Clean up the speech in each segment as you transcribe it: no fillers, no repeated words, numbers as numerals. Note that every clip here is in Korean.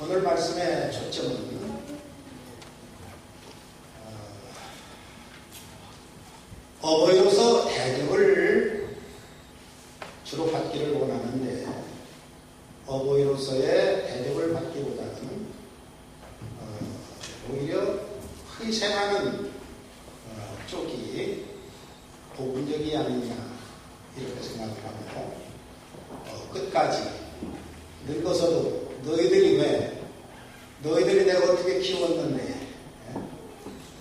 오늘 말씀의 초점은 어버이로서 대접을 주로 받기를 원하는데 어버이로서의 대접을 받기보다는 오히려 희생하는 쪽이 복음적이 아니냐 이렇게 생각을 하고 끝까지 늙어서도 너희들이 내가 어떻게 키웠는데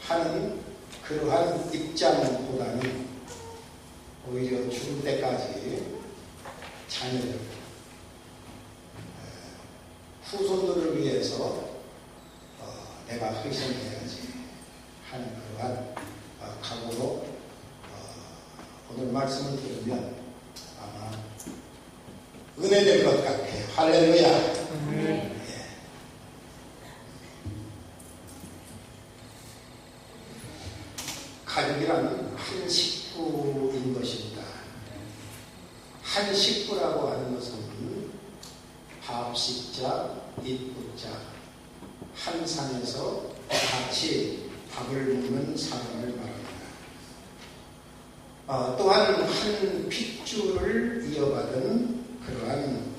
하는 그러한 입장보다는 오히려 죽을 때까지 자녀들, 후손들을 위해서 내가 희생해야지 하는 그러한 각오로 오늘 말씀을 들으면 아마 은혜될 것 같아요. 할렐루야. 가족이란 한 식구인 것입니다. 한 식구라고 하는 것은 밥식자, 입구자, 한 상에서 같이 밥을 먹는 사람을 말합니다. 또한 한 핏줄을 이어받은 그러한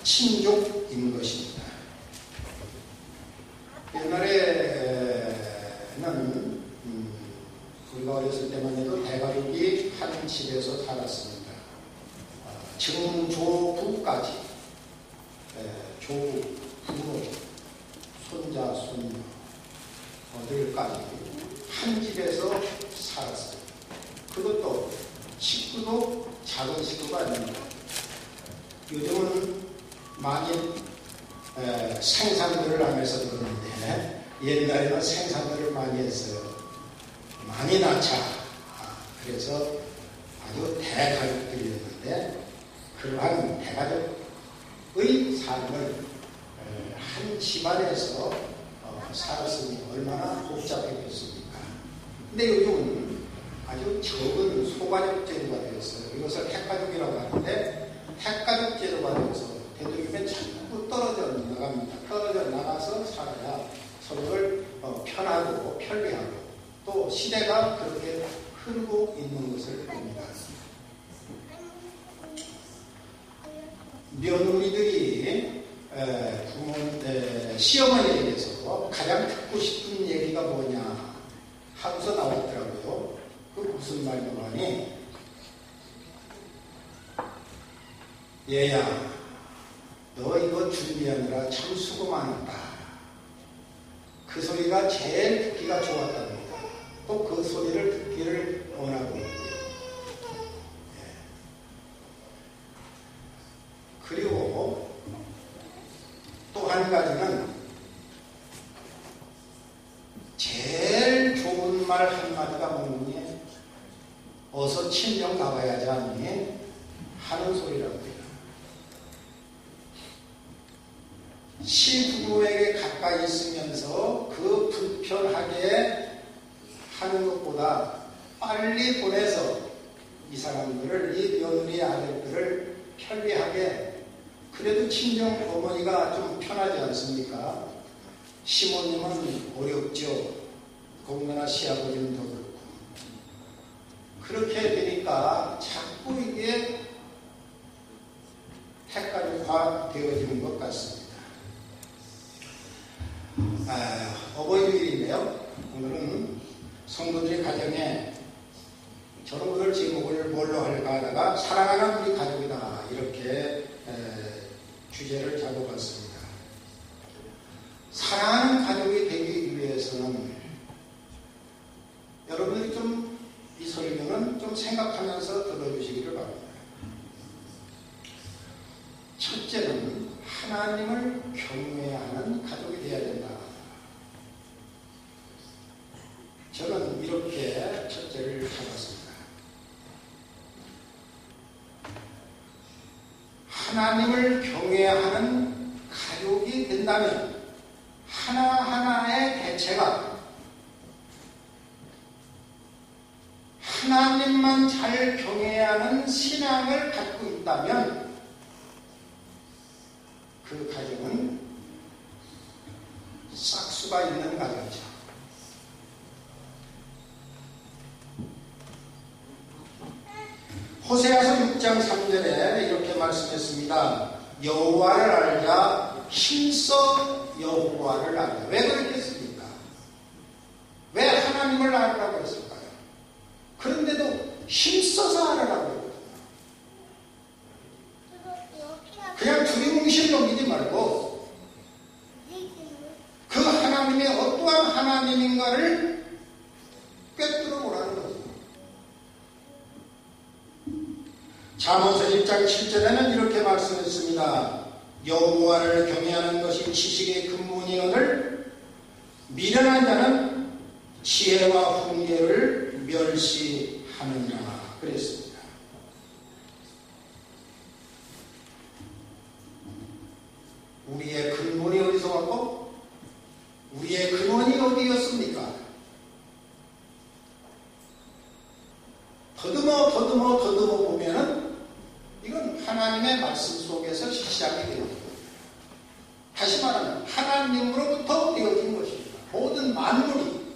친족인 것입니다. 옛날에는 우리가 어렸을 때만 해도 대가족이 한 집에서 살았습니다. 증조부까지 조부, 부모, 손자, 손녀, 어들까지 한 집에서 살았어요. 그것도 식구도 작은 식구가 아닙니다. 요즘은 많이 생산들을 하면서 그러는데 옛날에는 생산들을 많이 했어요. 많이 낳자. 그래서 아주 대가족들이었는데 그러한 대가족의 삶을 한 집안에서 살았으니 얼마나 복잡했겠습니까? 근데 요즘은 아주 적은 소가족 제도가 되었어요. 이것을 핵가족이라고 하는데 핵가족 제도가 되어서 되도록이면 자꾸 떨어져 나갑니다. 떨어져 나가서 살아야 서로를 편하고 편리하고 또 시대가 그렇게 흐르고 있는 것을 봅니다. 며느리들이 시어머니에게서 가장 듣고 싶은 얘기가 뭐냐 하고서 나왔더라고요. 그 무슨 말이냐고 하니 얘야 너 이거 준비하느라 참 수고 많았다. 그 소리가 제일 듣기가 좋았답니다. 또 그 소리를 듣기를 원하고 있고요. 그리고 또 한 가지는 제일 좋은 말 한마디가 뭐니? 어서 친정 가봐야지 않니? 하는 소리라고요. 시부모에게 가까이 있으면서 그 불편하게 하는 것보다 빨리 보내서 이 사람들을, 이 며느리 아들들을 편리하게, 그래도 친정 어머니가 좀 편하지 않습니까? 시모님은 어렵죠. 공면아 시아버지는 더 그렇고. 그렇게 되니까 자꾸 이게 핵가족화 되어지는 것 같습니다. 어버이주일인데요. 오늘은 성도들의 가정에 저는 오늘 제목을 뭘로 할까 하다가 사랑하는 우리 가족이다 이렇게 주제를 잡아봤습니다. 사랑하는 가족이 되기 위해서는 여러분들이 좀 이 설명은 좀 생각하면서 들어주시기를 바랍니다. 첫째는 하나님을 경외하는 가족이 되어야 된다. 저는 이렇게 첫째를 잡았습니다. 하나님을 경외하는 가족이 된다면 하나하나의 대체가 하나님만 잘 경외해야 하는 신앙을 갖고 있다면 그 가정은 수가 있는 가정이죠. 호세아서 6장 3절에 이렇게 말씀했습니다. 여호와를 알자, 힘써 여호와를 알자. 왜 그랬겠습니까? 왜 하나님을 알으라고 했을까요? 그런데도 힘써서 알으라고 했거든요. 그냥 두리뭉실 넘기지 말고 그 하나님이 어떠한 하나님인가를 꿰뚫어 보라는 거죠. 잠언서 1장 7절에는 이렇게 말씀했습니다. 여호와를 경외하는 것이 지식의 근본이거늘 미련한 자는 지혜와 훈계를 멸시하느니라 그랬습니다. 우리의 근본이 어디서 왔고 우리의 근원이 어디였습니까? 더듬어 보면은 이건 하나님의 말씀 속에서 시작이 됩니다. 다시 말하면 하나님으로부터 되어진 것입니다. 모든 만물이.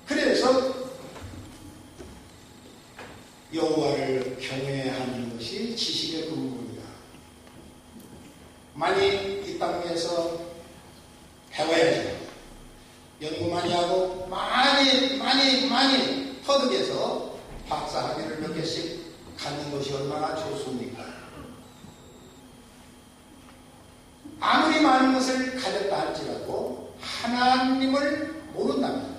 그래서 여호와를 경외하는 것이 지식의 근본이다. 많이 이 땅에서 배워야죠. 연구 많이 하고 많이 터득해서 박사학위를 몇 개씩 갖는 것이 얼마나 좋습니까? 아무리 많은 것을 가졌다 할지라도 하나님을 모른다면,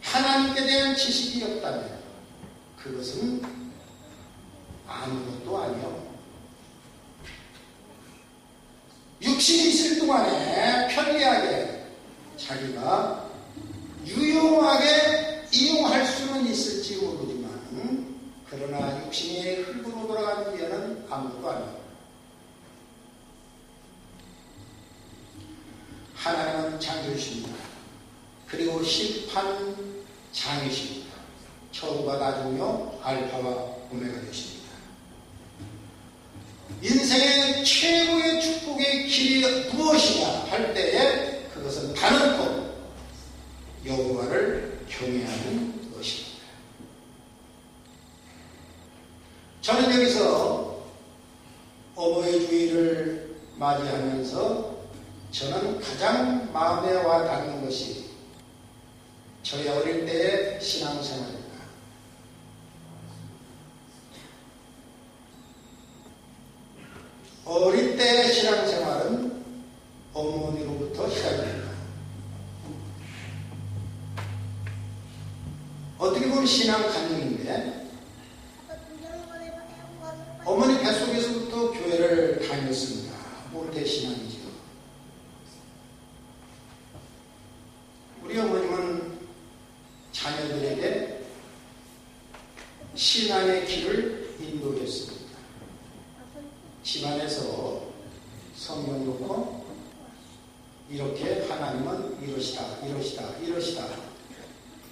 하나님께 대한 지식이 없다면 그것은 아무것도 아니요. 육신이 있을 동안에 편리하게 자기가 유용하게 이용할 수는 있을지 모르지만 그러나 육신이 흙으로 돌아간 뒤에는 아무것도 아니에요. 하나님은 창조주십니다. 그리고 심판장이십니다. 처음과 나중이요 알파와 오메가 되십니다. 인생의 최고의 축복의 길이 무엇이냐 할 때에 그것은 단언코 여호와를 경외하는 것입니다. 저는 여기서 어버이 주일을 맞이하면서 저는 가장 마음에 와 닿는 것이 저희 어릴 때의 신앙생활입니다. 어릴 때의 신앙생활은 어머니로부터 시작됩니다. 어떻게 보면 신앙 간증인데 어머니 뱃속에서부터 교회를 다녔습니다. 모태 신앙이죠. 우리 어머님은 자녀들에게 신앙의 길을 인도했습니다. 집안에서 성경 놓고 이렇게 하나님은 이러시다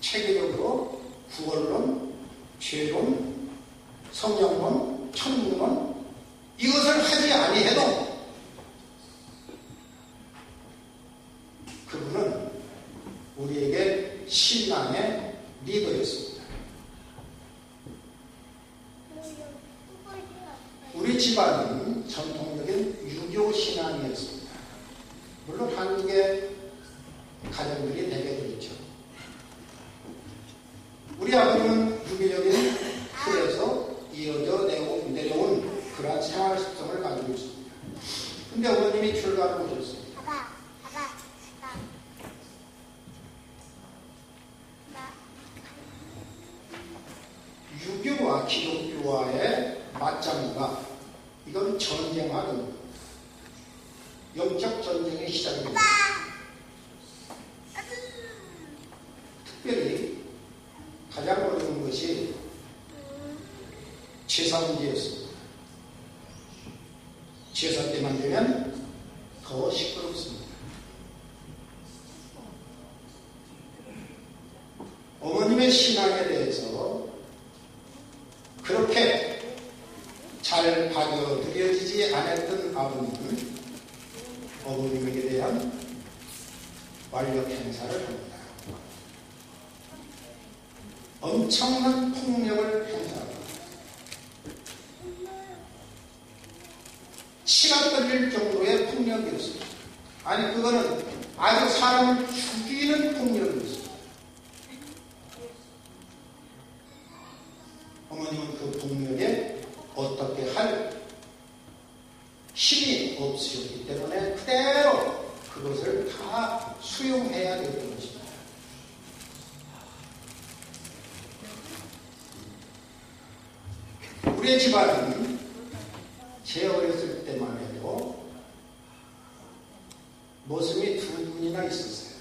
체계적으로 구원론, 죄론, 성령론, 천국론 이것을 하지 아니해도 그분은 우리에게 신앙의 리더였습니다. 우리 집안은 전통적인 유교 신앙이었습니다. 물론 한국의 가정들이 대개 그렇죠. 우리 아버님은 유교적인 틀에서 이어져 내려온 그러한 생활 습성을 가지고 있습니다. 근데 어머님이 출가를 오셨어요. 유교와 기독교와의 맞장구가 이건 전쟁하는 영적 전쟁의 시작입니다. 특별히 가장 어려운 것이 제사 문제였습니다. 제사 때만 되면 더 시끄럽습니다. 어머님의 신앙에 대해서 그렇게 잘 받아들여지지 않았던 아버님은 어머님에게 대한 완력 행사를 합니다. 엄청난 폭력을 행사합니다. 치가 떨릴 정도의 폭력이었습니다. 아니 그거는 아주 사람을 죽이는 폭력이었습니다. 어머님은 그 폭력에 어떻게 할 힘이 없으셨기 때문에 그대로 그것을 다 수용해야 되는 것입니다. 우리의 집안은 제 어렸을 때만 해도 모습이 두 분이나 있었어요.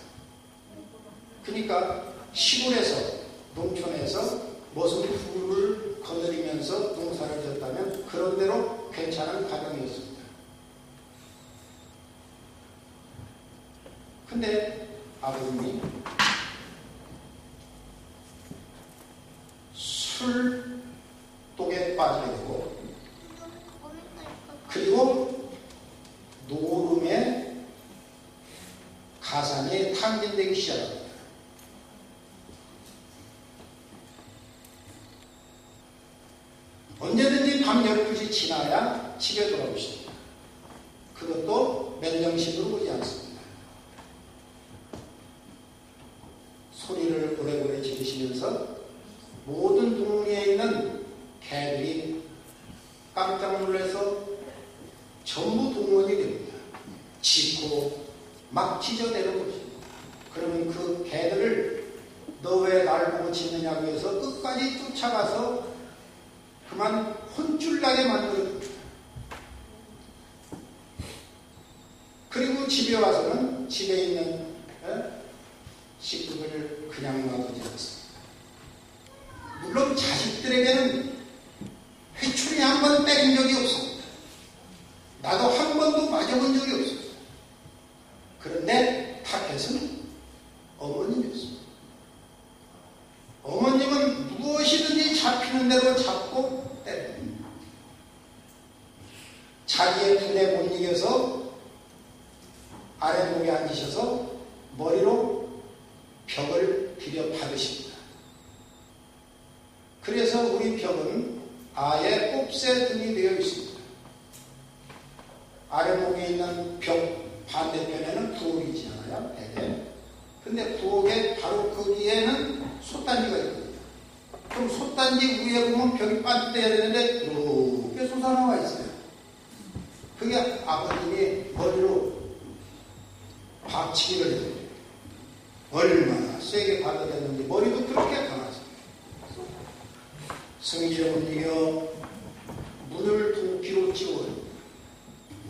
그러니까 시골에서 농촌에서 모습 둘을 거느리면서 농사를 졌다면 그런대로 괜찮은 가정이었습니다. 근데 아버님이 술독에 빠지게 되고 그리고 노름에 가산이 탕진되기 시작합니다. 언제든지 밤 12시 지나야 집에 돌아오십니다. 그것도 맨정신으로 오지 않습니다. 소리를 오래오래 지르시면서 모든 동네에 있는 개들이 깜짝 놀라서 전부 동원이 됩니다. 짖고 막 짖어대는 것입니다. 그러면 그 개들을 너 왜 날 보고 짖느냐고 해서 끝까지 쫓아가서 그만 혼쭐나게 만들어줍니다. 그리고 집에 와서는 집에 있는 식구들을 그냥 놔두지 않습니다. 물론 자식들에게는 회초리 한 번 때린 적이 없습니다. 나도 한 번도 맞아본 적이 없습니다. 그런데 타겟은 어머님이었습니다. 어머님은 무엇이든지 잡히는 대로 잡고 때립니다. 자기의 눈에 못 이겨서 아랫목에 앉으셔서 머리로 벽을 들여 박으십니다. 그래서 우리 벽은 아예 곱새 등이 되어 있습니다. 아랫목에 있는 벽 반대편에는 부엌이잖아요. 대개. 근데 부엌에 바로 거기에는 솥단지가 있거든요. 그럼 솥단지 위에 보면 벽이 반대야 되는데 이렇게 솟아나와 있어요. 그게 아버님이 머리로 박치기를 해요. 얼마나 세게 받아댔는지 머리도 그렇게 강하죠. 성질에 못 이겨 문을 도끼로 찍어요.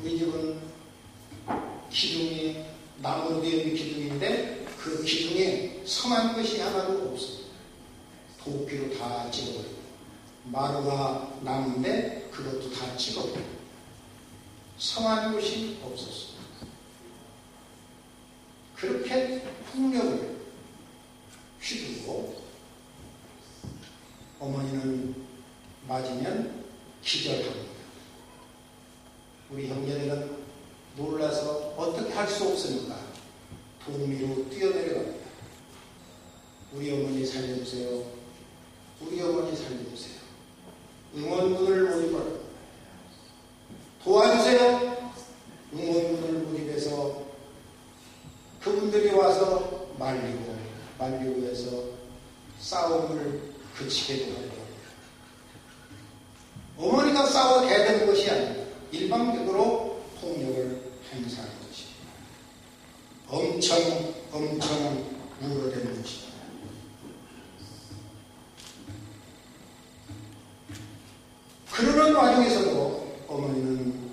우리 집은 기둥이 나무로 되어 있는 기둥인데 그 기둥에 성한 것이 하나도 없습니다. 도끼로 다 찍어버리고 마루가 나무인데 그것도 다 찍어버리고 성한 것이 없었습니다. 그렇게 폭력을 휘두르고 어머니는 맞으면 기절합니다. 우리 형제들은 놀라서 어떻게 할 수 없으니까 돈 위로 뛰어내려갑니다. 우리 어머니 살려주세요. 우리 어머니 살려주세요. 응원문을 모집합니다. 도와주세요. 응원문을 모집해서 그분들이 와서 말리고 해서 싸움을 그치게 도와줍니다. 어머니가 싸워 대드는 것이 아닙니다. 일방적으로 폭력을 행사하는 것입니다. 엄청 우려되는 것입니다. 그러는 와중에서도 어머니는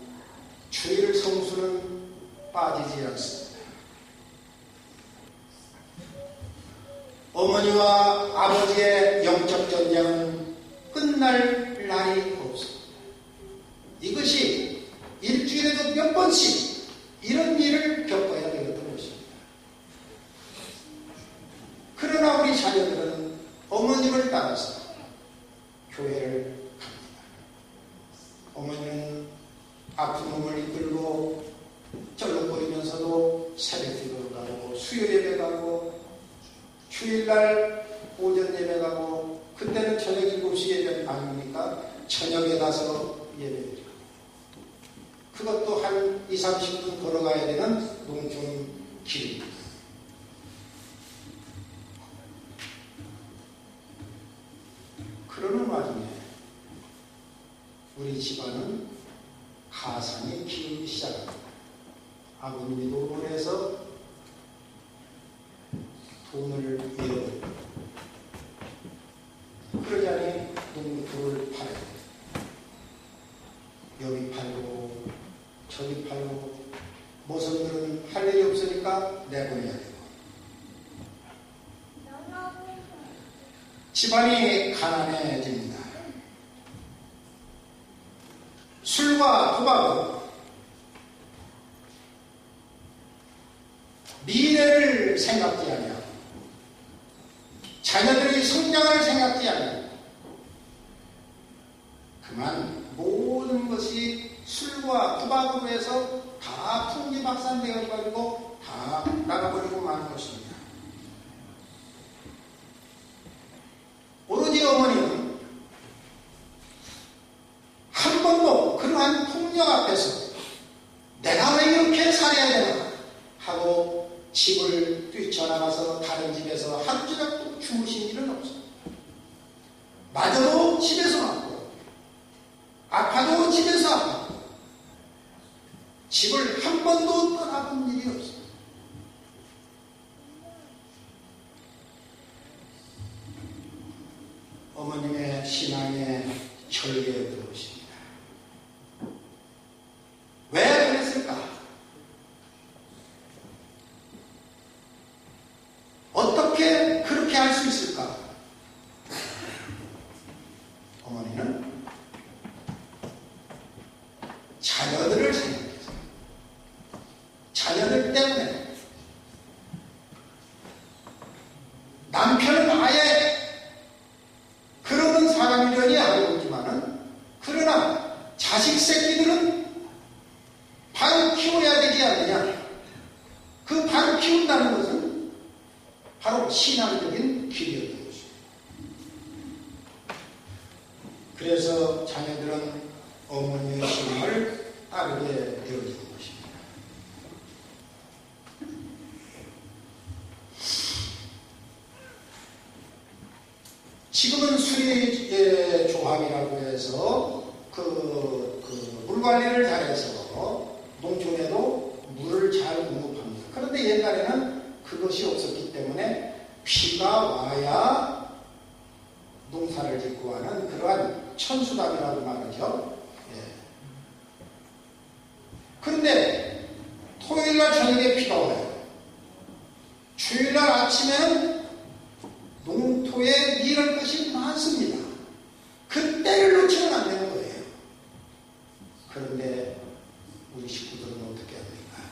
주일 성수는 빠지지 않습니다. 어머니와 아버지의 영적 전쟁은 끝날 날이 없습니다. 이것이 일주일에도 몇 번씩 이런 일을 겪어야 되겠다는 것입니다. 그러나 우리 자녀들은 어머님을 따라서 교회를 갑니다. 어머니는 아픈 몸을 이끌고 쩔룩거리며 새벽 기도 가고 수요 예배 가고 주일날 오전 예배 가고 그때는 저녁 7시 예배 아닙니까? 저녁에 가서 예배드리고 그것도 한 20-30분 걸어가야 되는 농촌 길입니다. 그러는 와중에 우리 집안은 가산이 기르기 시작합니다. 아버님이 노름을 해서 돈을 잃어버립니다. 그러자니 농토를 팔아야 돼요. 여기 팔고 저기 팔고 모성들은 할 일이 없으니까 내보내야 되고 집안이 가난해집니다. 술과 도박은 미래를 생각지 아니하고 자녀들의 성장을 생각지 아니하고 그만 모든 것이 술과 도박으로 해서 다 풍지박산되어가지고 다 나가버리고 마는 것입니다. 오로지 어머니는 한 번도 그러한 폭력 앞에서 내가 왜 이렇게 살아야 되나 하고 집을 뛰쳐나가서 다른 집에서 하루 종일 주무신 일은 없어요. 맞아도 집에서 맞고 아파도 집에서 아파도 집을 한 번도 떠나본 일이 없어요. 어머님의 신앙에 절개에 들어오십니다. 왜 그랬을까? 어떻게 그렇게 할 수 있을까? 어머니는 자녀들을 생각해서 자녀들 때문에 남편은 아예 그러는 사람이려니 알고 있지만은 그러나 자식 새끼들은 바로 키워야 되지 않느냐. 그 바로 키운다는 것은 바로 신앙적인 길이었던 것입니다. 그래서 자녀들은 어머니의 신앙을 따르게 되어진 것입니다. 지금은 수리 조합이라고 해서 물 관리를 잘해서 농촌에도 물을 잘 공급합니다. 그런데 옛날에는 그것이 없었기 때문에 비가 와야 농사를 짓고 하는 그러한 천수담이라고 말하죠. 그런데 토요일날 저녁에 비가 와요. 주일날 아침에는 농토에 일할 것이 많습니다. 그때를 놓치면 안 되는 거예요. 그런데 우리 식구들은 어떻게 합니까?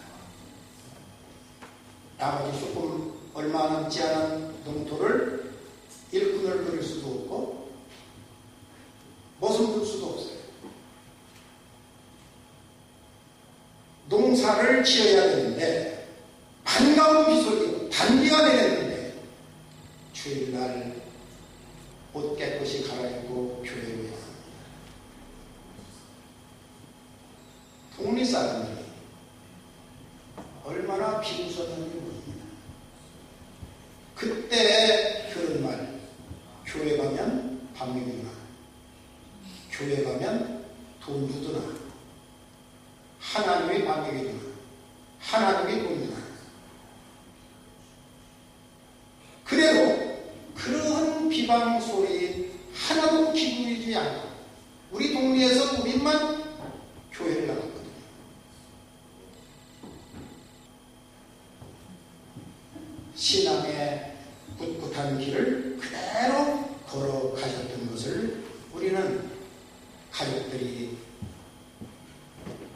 나머지 조금 얼마 남지 않은 농토를 일꾼을 부릴 수도 없고 못을 둘 수도 없어요. 농사를 지어야 되는데 반가운 비소리 단비가 내렸는데 주일날 옷 깨끗이 갈아입고 교회로 나갑니다. 동리 사람들이 얼마나 비웃었는지 모릅니다. 그때 그런 말, 교회 가면 밥 먹이나, 교회 가면 돈 주드나, 하나님이 밥 먹이나, 하나님이 돈 주나. 그래도 그러한 비방 소리 하나도 기분이지 않고 우리 동리에서 우리만 교회를 나갔거든요. 신앙의 꿋꿋한 길을 그대로 걸어가셨던 것을 우리는 가족들이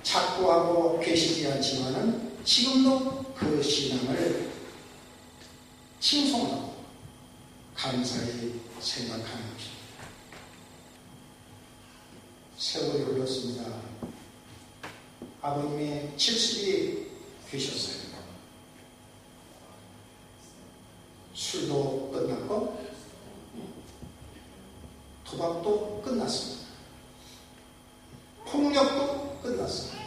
착고하고 계시지 않지만은 지금도 그 신앙을 칭송하고 감사히 생각하는 것입니다. 세월이 흘렀습니다. 아버님이 70이 되셨어요. 술도 끝났고 도박도 끝났습니다. 폭력도 끝났습니다.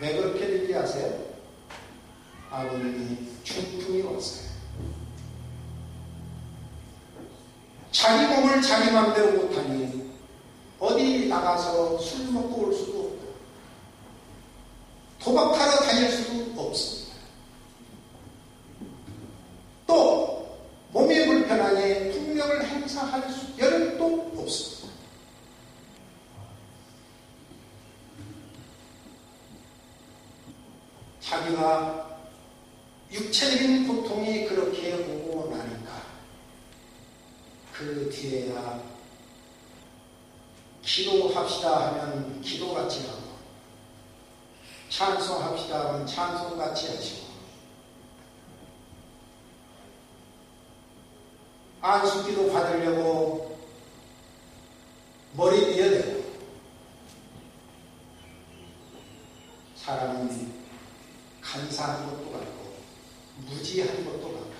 왜 그렇게 되지 아세요? 아버님이 중풍이 왔어요. 자기 몸을 자기 맘대로 못하니 어디 나가서 술 먹고 올 수도 없고 도박하러 다닐 수도 없습니다. 또 몸이 불편하니 폭력을 행사할 여력도 없습니다. 자기가 육체적인 고통이 그렇게 오고 나니까 그 뒤에야 기도합시다 하면 기도같이 하고 찬송합시다 하면 찬송같이 하시고 안수기도 받으려고 머리 뉘어대고 사람은 간사한 것도 같고 무지한 것도 같고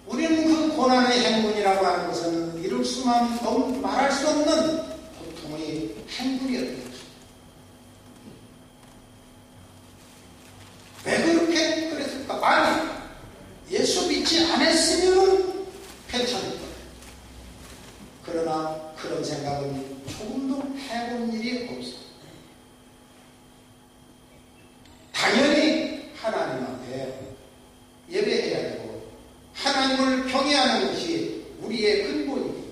우리는 그 고난의 행군이라고 하는 것은 이룰 수만 말할 수 없는 고통의 행군이었던 것입니다. 왜 그렇게 그랬을까? 아니 예수 믿지 않았으면 괜찮을 거예요. 그러나 그런 생각은 조금도 해본 일이 없어요. 당연히 하나님 앞에 예배해야 되고 하나님을 경외하는 것이 우리의 근본이에요.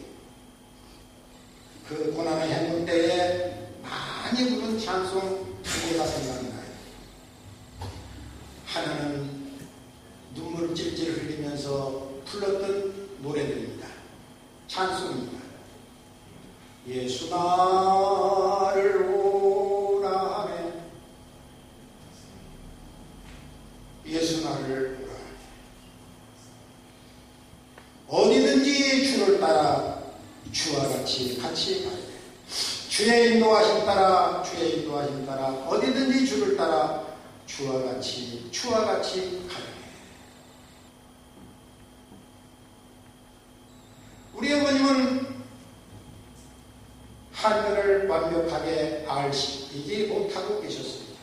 그 고난의 행군 때에 많이 부른 찬송 두 개가 생각이 나요. 하나는 눈물을 찔찔 흘리면서 불렀던 노래들입니다. 찬송입니다. 예수 나를 오라 하네. 예수 나를 오라 하네. 어디든지 주를 따라 주와 같이 가야 돼. 주의 인도하심 따라 어디든지 주를 따라 주와 같이 가야 돼. 우리 어머님은 한글을 완벽하게 알지 못하고 계셨습니다.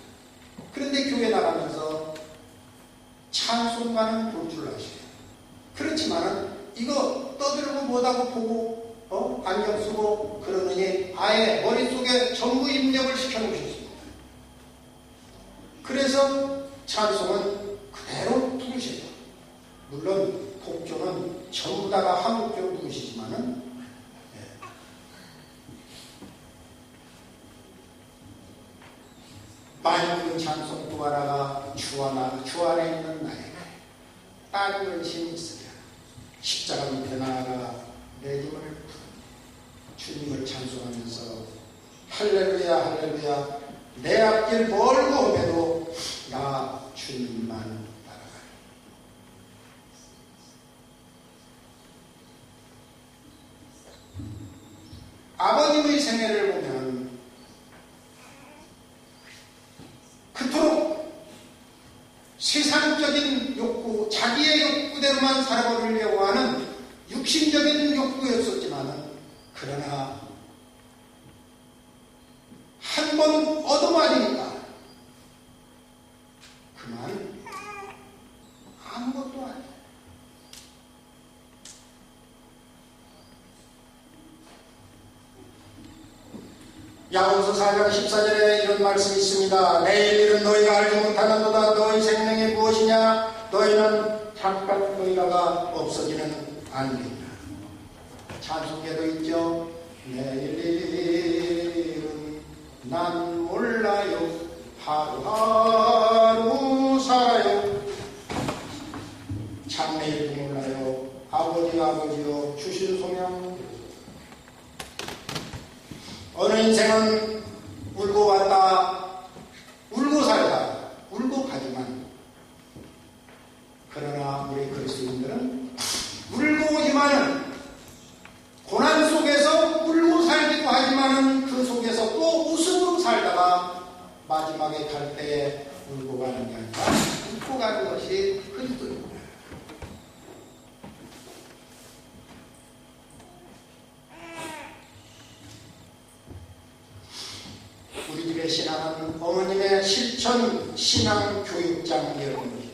그런데 교회 나가면서 찬송가는 볼 줄 아시죠. 그렇지만은 이거 떠들고 뭐다고 보고 안경 쓰고 그러느니 아예 머릿속에 전부 입력을 시켜놓으셨습니다. 그래서 찬송은 그대로 부르셔요. 물론 곡조는 전부 다가 한국적으로 부르시지만은 많이 부른 찬송 또 하나가 주 안에 있는 나에게 딸 근심이 있으랴 십자가 밑에 나아가 내 힘을 주님을 찬송하면서 할렐루야 할렐루야 내 앞길 멀고 험해도 나 주님만 따라가리. 아버님의 생애를 보면 그토록 세상적인 욕구, 자기의 욕구대로만 살아버리려고 하는 육신적인 욕구였었지만 그러나 한 번 얻어맞으니까 그만 아무것도 아니에요. 야고보서 4장 14절에 이런 말씀이 있습니다. 내일 일은 너희가 알지 못하는도다. 너희 생명이 무엇이냐? 너희는 잠깐 너희가 없어지는 안개이다. 찬송계도 있죠. 내일 일은 난 몰라요. 하루하루 살아요. 장래일도 몰라요. 아버지요 주신 소명. 어느 인생은 울고 왔다 울고 살다 울고 가지만 그러나 우리 그리스도인들은 울고 오지만은 고난 속에서 울고 살기도 하지만은 그 속에서 또 웃음으로 살다가 마지막에 갈 때에 울고 가는 게 아니라 웃고 가는 것이 그리스도입니다. 우리 집의 신앙은 어머님의 실천 신앙 교육장 여러분입니다.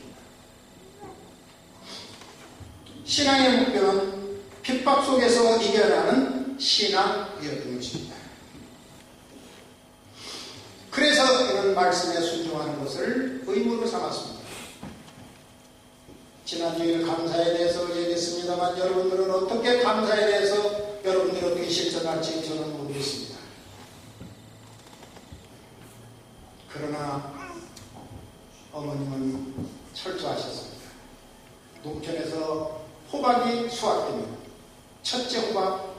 신앙의 목표는 핍박 속에서 이겨나는 신앙이었던 것입니다. 그래서 이런 말씀에 순종하는 것을 의무로 삼았습니다. 지난 주일 감사에 대해서 얘기했습니다만 여러분들은 어떻게 감사에 대해서 여러분들이 어떻게 실천할지 저는 모르겠습니다. 그러나 어머님은 철저하셨습니다. 농촌에서 호박이 수확되면 첫째 호박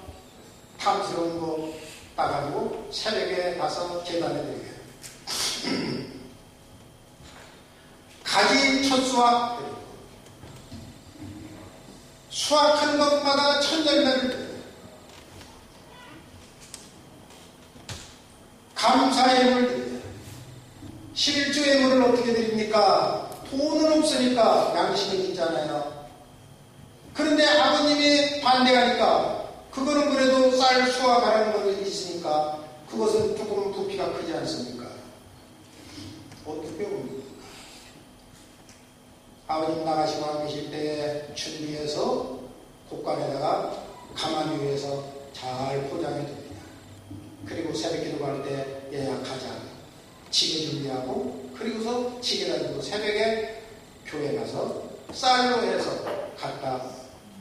탐스러운 거 따가지고 새벽에 가서 계단에 드려요. 가지 첫 수확 드리고 수확한 것마다 천열매를 드려요. 감사의 물 드려요. 11주의 물을 어떻게 드립니까? 돈은 없으니까 양식은 있잖아요. 그런데 아버님이 반대하니까 그거는 그래도 쌀 수확하라는 것이 있으니까 그것은 조금 부피가 크지 않습니까? 어떻게 옵니까? 아버님 나가시고 안 계실 때에 준비해서 곳간에다가 가마니 위에서 잘 포장해 둡니다. 그리고 새벽 기도할 때 예약하자. 지게 준비하고 그리고서 지게 가지고 새벽에 교회 가서 쌀로 해서 갖다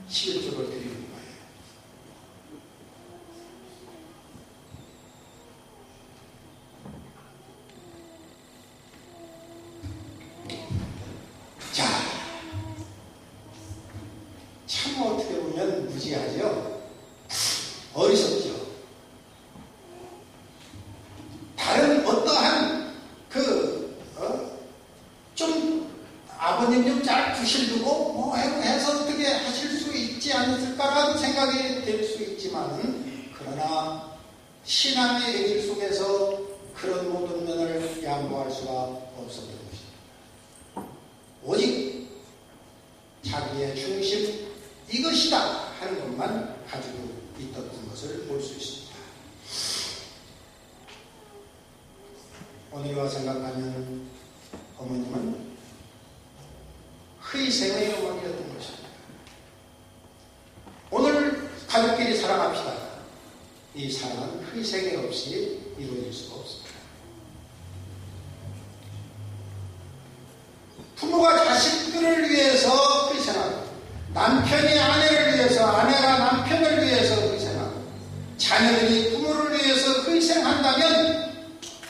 11주를 드리는 거예요. 자, 참 어떻게 보면 무지하죠? 어리석죠? 다른 어떠한 좀 아버님 좀 잘 구실두고 뭐 해서 어떻게 하실 수 있지 않을까라는 생각이 될 수 있지만 그러나 신앙의 얘기 속에서 그런 모든 면을 양보할 수가 없었던 것입니다. 오직 자기의 중심 이것이다 하는 것만 가지고 있었던 것을 볼 수 있습니다. 오늘과 생각하면 어머님은 희생의 어머니였던 것입니다. 오늘 가족끼리 사랑합시다. 이 사랑은 희생이 없이 이루어질 수가 없습니다. 부모가 자식들을 위해서 희생하고 남편이 아내를 위해서 아내가 남편을 위해서 희생하고 자녀들이 부모를 위해서 희생한다면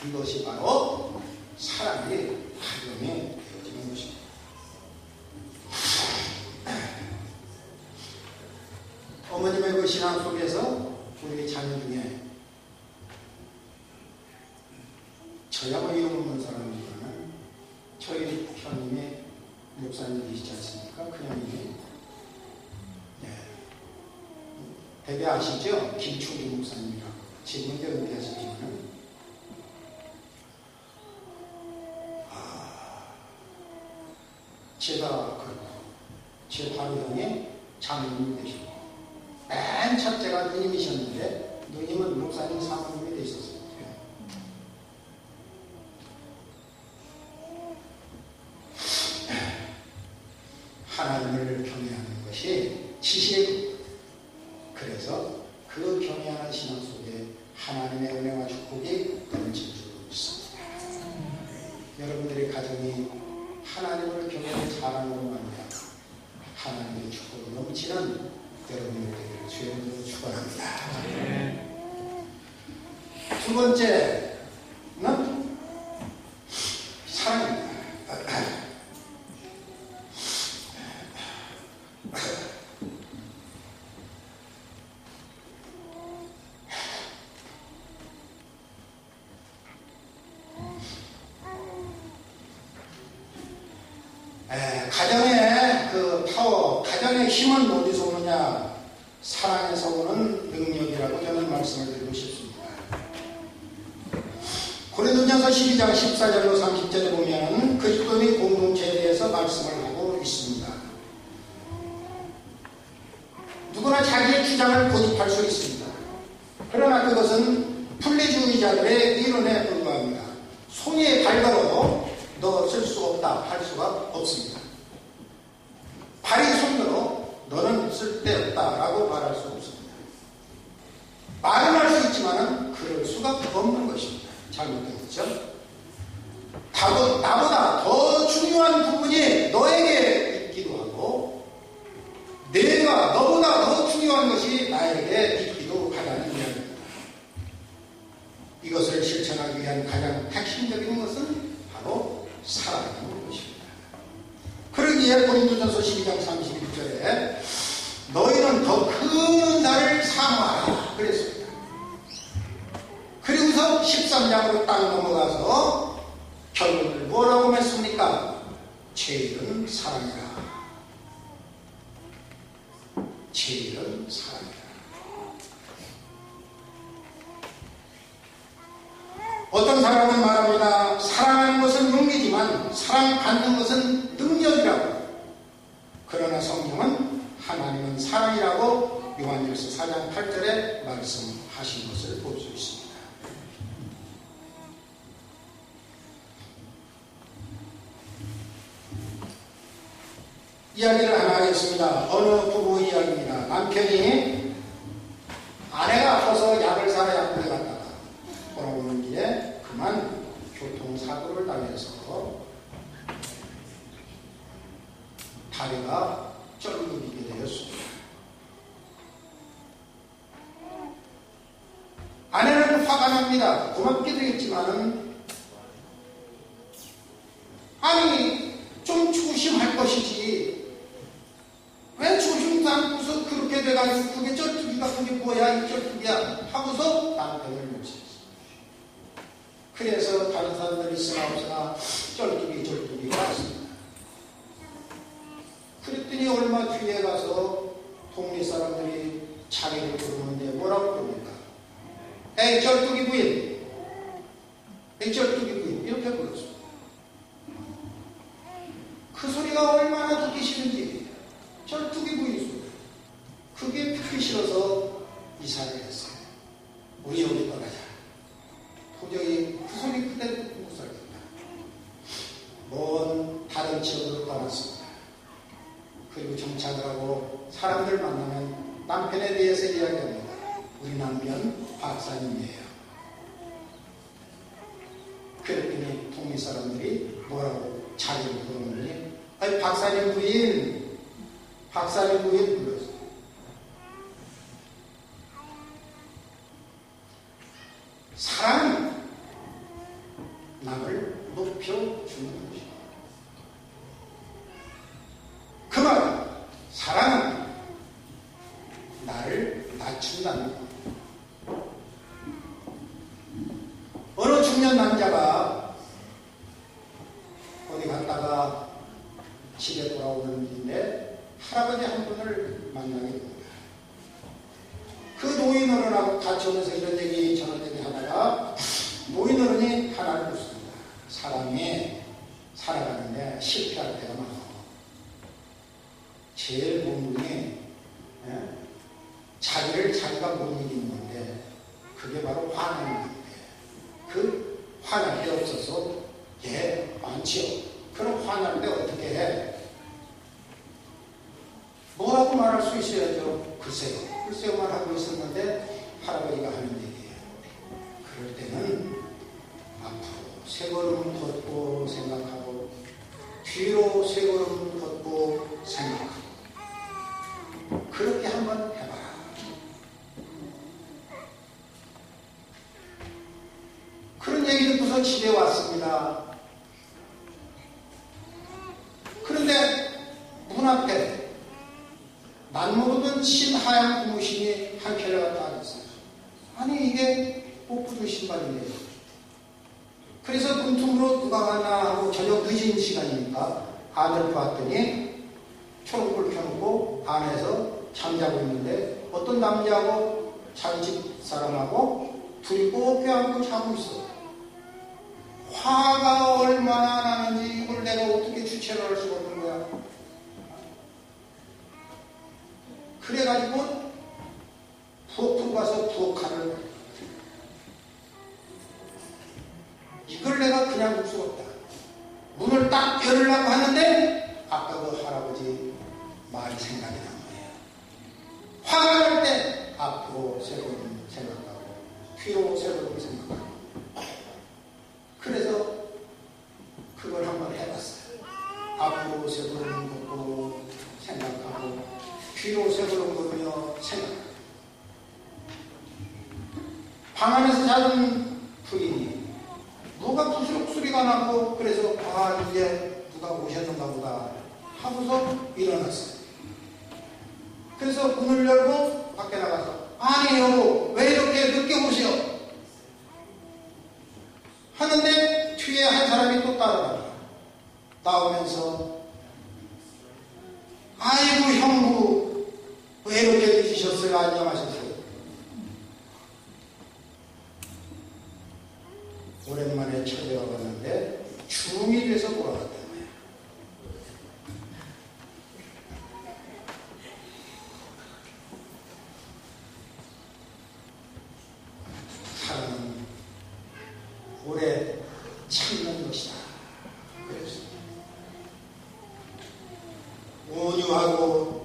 이것이 바로 사랑이 가정에 되어지는 것입니다. 어머님의 그 신앙 속에서 우리 자녀 중에 저야 뭐 이용없는 사람이지만 저희 형님이 목사님이시지 않습니까? 그 형님이 대개 아시죠? 김충기 목사님이라고 지금 이제 은퇴하셨지만 제가 그렇고 제 바로 형이 장로님이 되시고 맨 첫째가 누님이셨는데 누님은 목사님 사모님이 되셨어요. 하나님을 경외하는 것이 지식이고 그래서 그 경외하는 신앙 속에 하나님의 은혜와 축복이 넘치고 있습니다. 여러분들의 가정이 하나님을 경외하는 사랑으로 말미암아 하나님의 축복이 넘치는 여러분들에게 주의 이름으로 축원합니다. 두 번째는 사랑입니다. 가정의 그 파워, 가정의 힘은 어디서 오느냐? 사랑에서 오는 능력이라고 저는 말씀을 드리고 싶습니다. 고린도전서 고린도전서 12장 14절로 30절에 보면 그리스도 및 공동체에 대해서 말씀을 하고 있습니다. 누구나 자기의 주장을 고집할 수 있습니다. 그러나 그것은 분리주의자들의 이론에 불과합니다. 손이 발가로 너 쓸 수 없다 할 수가 없습니다. 발이 손으로 너는 쓸데없다라고 말할 수 없습니다. 말은 할 수 있지만 그럴 수가 없는 것입니다. 잘못된 거죠. 나보다 더 중요한 부분이 너에게 있기도 하고 내가 너보다 더 중요한 것이 나에게 있기도 하다는 이야기입니다. 이것을 실천하기 위한 가장 핵심적인 것은 바로 사랑하는 것입니다. 그러기에 고린도전서 12장 31절에 너희는 더 큰 은사를 사모하라 그랬습니다. 그리고서 13장으로 딱 넘어가서 결론을 뭐라고 했습니까? 제일은 사랑이라. 제일은 사랑이라. 어떤 사람은 말합니다. 사랑하는 것은 용기지만 사랑받는 것은 능력이라고. 그러나 성경은 하나님은 사랑이라고 요한일서 4장 8절에 말씀하신 것을 볼 수 있습니다. 이야기를 하나 하겠습니다. 어느 부부 이야기입니다. 남편이 아내가 아파서 약을 사러 약국에 갔다가 돌아오는 길에 그만 교통사고를 당해서 다리가 쩔룩이게 되었습니다. 아내는 화가 납니다. 고맙게 되겠지만은 아니 좀 조심할 것이지 왜 조심도 않고서 그렇게 돼가지고 그게 쩔뚝이가 그게 뭐야 이 쩔뚝이야 하고서 남편을 묻혔어요. 그래서 다른 사람들이 있으나 없으나 쩔뚝이가 왔습니다. 그랬더니 얼마 뒤에 가서 동네 사람들이 자기를 부르는데 뭐라고 부릅니까? 에이 쩔뚝이 부인, 에이 쩔뚝이 부인 이렇게 불렀습니다. 그 소리가 얼마나 듣기 싫은지 쩔뚝이 부인 소리 그게 듣기 싫어서 이사를 했어요. 우리 여기 떠나자. 도저히 그 소리 그대로 못 살겠다. 먼 다른 지역으로 떠났습니다. 그리고 정착을 하고 사람들 만나면 남편에 대해서 이야기합니다. 우리 남편 박사님이에요. 그랬더니 동네 사람들이 뭐라고 자기를 부르느니 아니 박사님 부인 불렀어요. 사랑은 남을 높여주는 것입니다. 그 말은 사랑은 나를 낮춘다는 것. 어느 중년 남자가 어디 갔다가 집에 돌아오는 길인데 할아버지 한 분을 만나게 됩니다. 그 노인어른하고 같이 오면서 이런 얘기 저런 얘기 하다가 노인어른이 하나를 묻습니다. 사람이 살아가는데 실패할 때가 많아. 제일 본분이 자기를 자기가 못 이기는 건데 그게 바로 화나는 건데 그 화날 데 없어서 많지요. 그럼 화날 때 어떻게 해? 뭐라고 말할 수 있어야죠? 글쎄요만 하고 있었는데 할아버지가 하는 얘기예요. 그럴 때는 앞으로 세 걸음 걷고 생각하고 뒤로 세 걸음 걷고 생각하고 그렇게 한번 해봐라. 그런 얘기 듣고서 집에 왔습니다. 그런데 문 앞에 낯모르던 신하얀 고무신이 한 켤레가 딱 있어요. 아니 이게 옷 붙은 신발이네요. 그래서 문틈으로 누가 왔나 하고 저녁 늦은 시간이니까 안을 봤더니 초록불 켜놓고 안에서 잠자고 있는데 어떤 남자하고 자기 집 사람하고 둘이 꼭 껴안고 자고 있어. 화가 얼마나 나는지 이걸 내가 어떻게 주체를 할 수가 없는 거야. 그래가지고 부엌으로 가서 부엌칼을 이걸 내가 그냥 볼 수가 없다. 문을 딱 열으려고 하는데 아까 그 할아버지 말이 생각이 난 거예요. 화가 날 때 앞으로 세번 생각하고 뒤로 세번 생각하고 그래서 그걸 한번 해봤어요. 앞으로 세번 걷고 생각하고 뒤로 세번 걸으며 생각하고 방 안에서 자는 부인이 누가 부스럭 소리가 나고 그래서 아 이제 누가 오셨는가 보다 하고서 일어났어요. 그래서 문을 열고 밖에 나가서 아니 여보 왜 이렇게 늦게 오시오? 하는데 뒤에 한 사람이 또 따라가요. 나오면서 아이고 형부 왜 이렇게 늦으셨어요? 안녕하셨어요? 오랜만에 찾아와 봤는데 중이 돼서 돌아갔다는 거예요. 사람은 오래 참는 것이다. 그랬습니다. 온유한 것,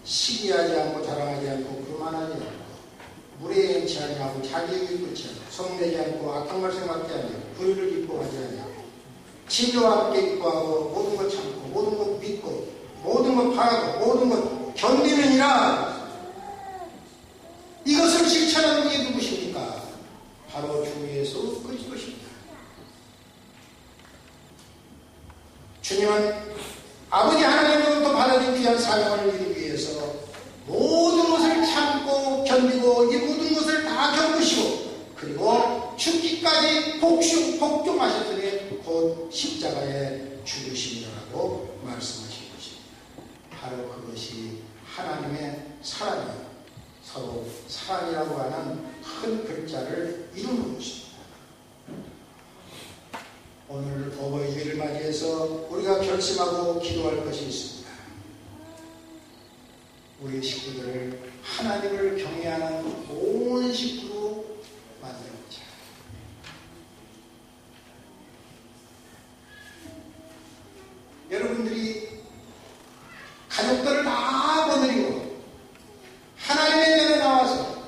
시기하지 않고 자랑하지 않고 그만하지 않고 물에 행치 아니하고 자기 유익 끊지 않고 성내지 않고 악한 말 생각지 아니하고 불의를 기뻐하지 아니하고 진리와 함께 기뻐하고 모든 것 참고 모든 것 믿고 모든 것 바라고 모든 것 견디느니라. 이것을 실천하는 게 누구십니까? 바로 주 예수 그리스도십니다. 주님은 아버지 하나님으로부터 받아진 귀한 사명을 이루기 위해서 모든 것을 참고 견디고 이 모든 것을 다 겪으시고 그리고 죽기까지 복종하셨으니 곧 십자가에 죽으심이라고 말씀하신 것입니다. 바로 그것이 하나님의 사랑이에요. 서로 사랑이라고 하는 큰 글자를 이루는 것입니다. 오늘 어버이주일을 맞이해서 우리가 결심하고 기도할 것이 있습니다. 우리 식구들을 하나님을 경외하는 온 식구로 만들어보자. 여러분들이 가족들을 다 거느리고 하나님의 전에 나와서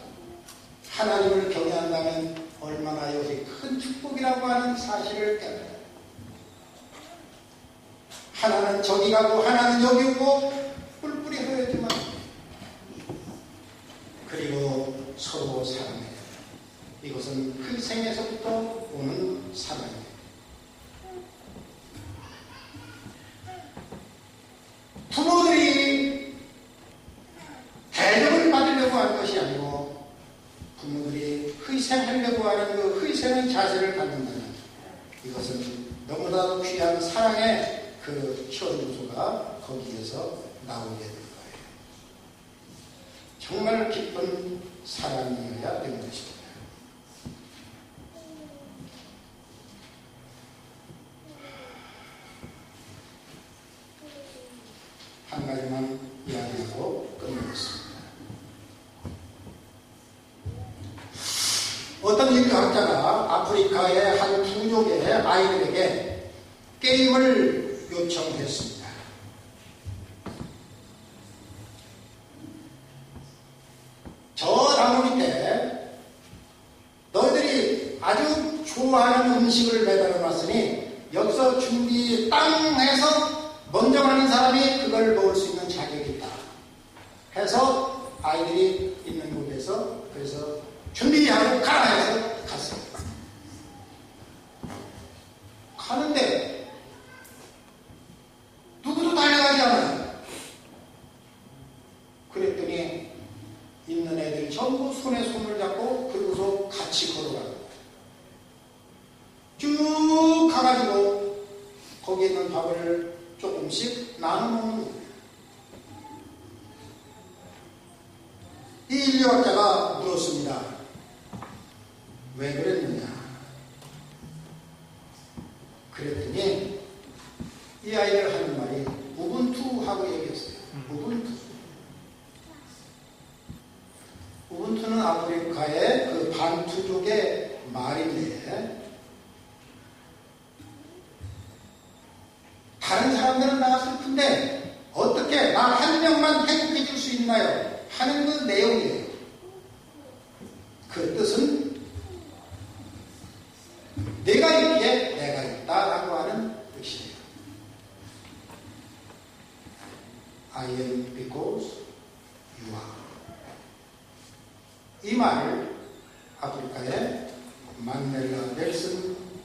하나님을 경외한다면 얼마나 이것이 큰 축복이라고 하는 사실을 깨달아요. 하나는 저기 가고 하나는 여기 오고 뿔뿔이 흩어지만 그리고 서로 사랑해요. 이것은 희생에서부터 오는 사랑이에요. 부모들이 대접을 받으려고 하는 것이 아니고 부모들이 희생하려고 하는 그 희생의 자세를 갖는다면 이것은 너무나도 귀한 사랑의 그 현주소가 거기에서 나오게 될 거예요. 정말 기쁜 사랑이어야 되는 것입니다. 한 가지만 이야기하고 끝내겠습니다. 어떤 인류학자가 아프리카의 한 부족의 아이들에게 게임을 요청했습니다. 저 나무 밑에 너희들이 아주 좋아하는 음식을 매달아 놨으니 여기서 준비 땅 해서 먼저 가는 사람이 그걸 먹을 수 있는 자격이 있다 해서 아이들이 있는 곳에서 그래서 준비하고 가라 해서 갔습니다. 가는데 누구도 달려가지 않아요. 그랬더니 있는 애들 전부 손에 손을 잡고 그러고서 같이 걸어가요. 쭉 가가지고 거기에 있는 밥을 조금씩 나눠 먹는 거예요. 이 인류학자가 물었습니다. 왜 그랬느냐? 그랬더니 이 아이들 하는 말이 우분투하고 얘기했어요. 우분투. 우분투는 아프리카의 그 반투족의 말인데 다른 사람들은 나 슬픈데 어떻게 나 한 명만 행복해질 수 있나요? 하는 그 내용이에요. 그 뜻은 내가 있기에 내가 있다라고 하는 뜻이에요. I am because you are. 이 말을 아프리카의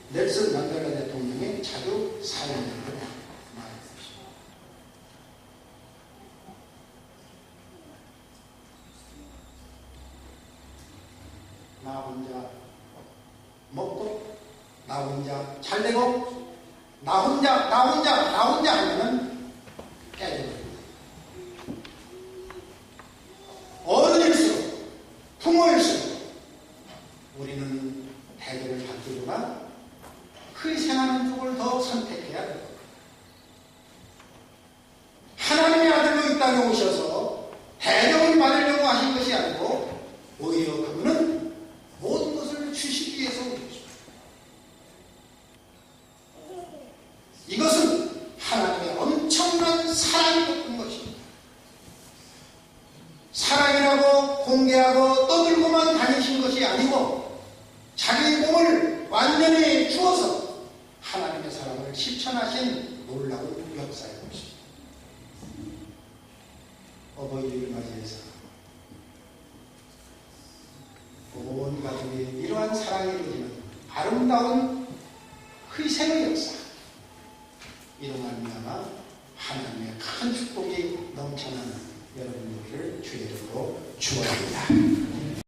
넬슨 만델라 대통령이 자주 사용하는 말입니다. 나 혼자 먹고, 나 혼자 잘 되고, 나 혼자 하면은 깨져버립니다. 어른일수록, 부모일수록 우리는 대접을 받기보다 희생하는 쪽을 더 선택해야 돼요. 하나님의 아들로 이 땅에 오셔서 대접을 받으려고 하신 것이 아니고 오히려 그분은 모든 것을 주시기 위해서 오셨습니다. 이것은 하나님의 엄청난 사랑이 돋군 것입니다. 사랑이라고 공개하고 떠들고만 다니신 것이 아니고 자기 몸을 완전히 주어서 하나님의 사랑을 실천하신 놀라운 역사의 것입니다. 어버이를 맞이해서 온 가족이 이러한 사랑이 이루어지는 아름다운 희생의 역사, 이로 말미암아 하나님의 큰 축복이 넘쳐나는 여러분들을 주의 이름으로 축원합니다.